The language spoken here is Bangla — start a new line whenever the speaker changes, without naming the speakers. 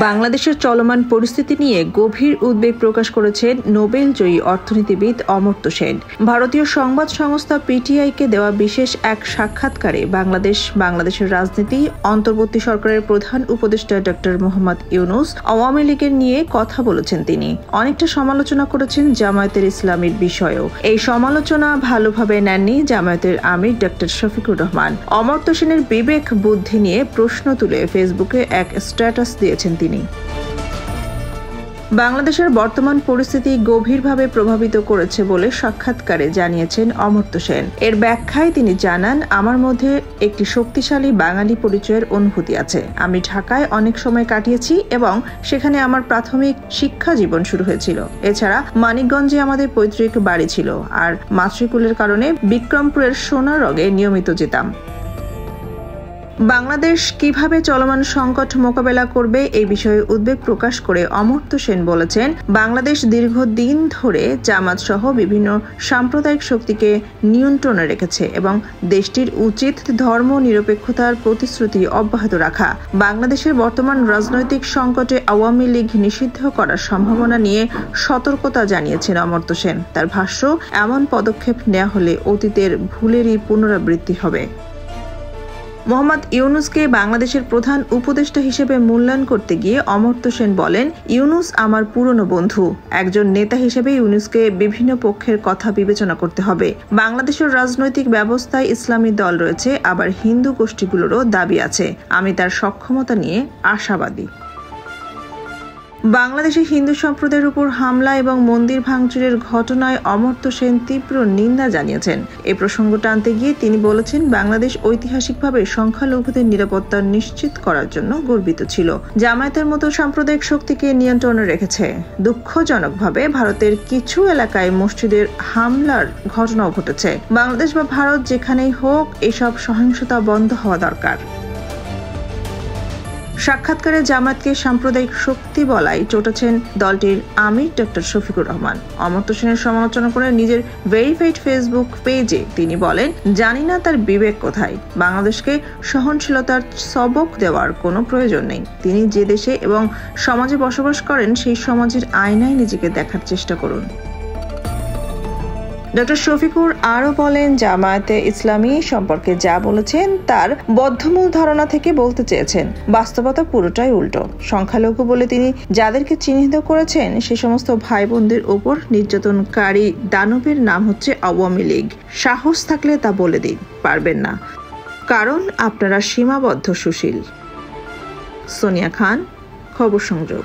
বাংলাদেশের চলমান পরিস্থিতি নিয়ে গভীর উদ্বেগ প্রকাশ করেছেন নোবেলজয়ী অর্থনীতিবিদ অমর্ত্য সেন। ভারতীয় সংবাদ সংস্থা পিটিআইকে দেওয়া বিশেষ এক সাক্ষাৎকারে বাংলাদেশের রাজনীতি, অন্তর্বর্তী সরকারের প্রধান উপদেষ্টা ডক্টর মোহাম্মদ ইউনূস, আওয়ামী লীগের নিয়ে কথা বলেছেন। তিনি অনেকটা সমালোচনা করেছেন জামায়াতের ইসলামীর বিষয়েও। এই সমালোচনা ভালোভাবে নেননি জামায়াতের আমির ডক্টর শফিকুর রহমান। অমর্ত্য সেনের বিবেক বুদ্ধি নিয়ে প্রশ্ন তুলে ফেসবুকে এক স্ট্যাটাস দিয়েছেন তিনি। বাংলাদেশের বর্তমান পরিস্থিতি গভীরভাবে প্রভাবিত করেছে বলে সাক্ষাৎকারে জানিয়েছেন অমর্ত্য সেন। এর ব্যাখ্যায় তিনি জানান, আমার মধ্যে একটি শক্তিশালী বাঙালি পরিচয়ের অনুভূতি আছে। আমি ঢাকায় অনেক সময় কাটিয়েছি এবং সেখানে আমার প্রাথমিক শিক্ষা জীবন শুরু হয়েছিল। এছাড়া মানিকগঞ্জে আমাদের পৈতৃক বাড়ি ছিল, আর মাতৃকুলের কারণে বিক্রমপুরের সোনারগাঁয়ে নিয়মিত যেতাম। বাংলাদেশ কিভাবে চলমান সংকট মোকাবেলা করবে এই বিষয়ে উদ্বেগ প্রকাশ করে অমর্ত্য সেন বলেছেন, বাংলাদেশ দীর্ঘদিন ধরে জামাত সহ বিভিন্ন সাম্প্রদায়িক শক্তিকে নিয়ন্ত্রণে রেখেছে এবং দেশটির উচিত ধর্ম নিরপেক্ষতার প্রতিশ্রুতি অব্যাহত রাখা। বাংলাদেশের বর্তমান রাজনৈতিক সংকটে আওয়ামী লীগ নিষিদ্ধ করার সম্ভাবনা নিয়ে সতর্কতা জানিয়েছেন অমর্ত্য সেন। তার ভাষ্য, এমন পদক্ষেপ নেওয়া হলে অতীতের ভুলেরই পুনরাবৃত্তি হবে। মোহাম্মদ ইউনূসকে বাংলাদেশের প্রধান উপদেষ্টা হিসেবে মূল্যায়ন করতে গিয়ে অমর্ত্য সেন বলেন, ইউনূস আমার পুরনো বন্ধু। একজন নেতা হিসেবে ইউনূসকে বিভিন্ন পক্ষের কথা বিবেচনা করতে হবে। বাংলাদেশের রাজনৈতিক ব্যবস্থায় ইসলামী দল রয়েছে, আবার হিন্দু গোষ্ঠীগুলোরও দাবি আছে। আমি তার সক্ষমতা নিয়ে আশাবাদী। বাংলাদেশে হিন্দু সম্প্রদায়ের উপর হামলা এবং মন্দির ভাঙচুরের ঘটনায় অমর্ত্য সেন তীব্র নিন্দা জানিয়েছেন। এই প্রসঙ্গ টানতে গিয়ে তিনি বলেছেন, বাংলাদেশ ঐতিহাসিকভাবে সংখ্যালঘুদের নিরাপত্তা নিশ্চিত করার জন্য গর্বিত ছিল। জামায়াতের মতো সাম্প্রদায়িক শক্তিকে নিয়ন্ত্রণে রেখেছে। দুঃখজনকভাবে ভারতের কিছু এলাকায় মসজিদের হামলার ঘটনাও ঘটেছে। বাংলাদেশ বা ভারত যেখানেই হোক, এসব সহিংসতা বন্ধ হওয়া দরকার। সাক্ষাৎকারে জামায়াতকে সাম্প্রদায়িক শক্তি বলায় চটেছেন দলটির আমির ডক্টর শফিকুর রহমান। অমর্ত্য সেনের সমালোচনা করে নিজের ভেরিফাইড ফেসবুক পেজে তিনি বলেন, জানি না তার বিবেক কোথায়। বাংলাদেশকে সহনশীলতার সবক দেওয়ার কোনো প্রয়োজন নেই। তিনি যে দেশে এবং সমাজে বসবাস করেন, সেই সমাজের আয়নায় নিজেকে দেখার চেষ্টা করুন। ডক্টর শফিকুর আরও বলেন, জামায়াতে ইসলামী সম্পর্কে যা বলেছেন তার বদ্ধমূল ধারণা থেকে বলতে চেয়েছেন। বাস্তবতা পুরোটাই উল্টো। সংখ্যালঘু বলে তিনি যাদেরকে চিহ্নিত করেছেন, সে সমস্ত ভাই বোনদের ওপর নির্যাতনকারী দানবের নাম হচ্ছে আওয়ামী লীগ। সাহস থাকলে তা বলে দিন। পারবেন না, কারণ আপনারা সীমাবদ্ধ সুশীল। সোনিয়া খান, খবর সংযোগ।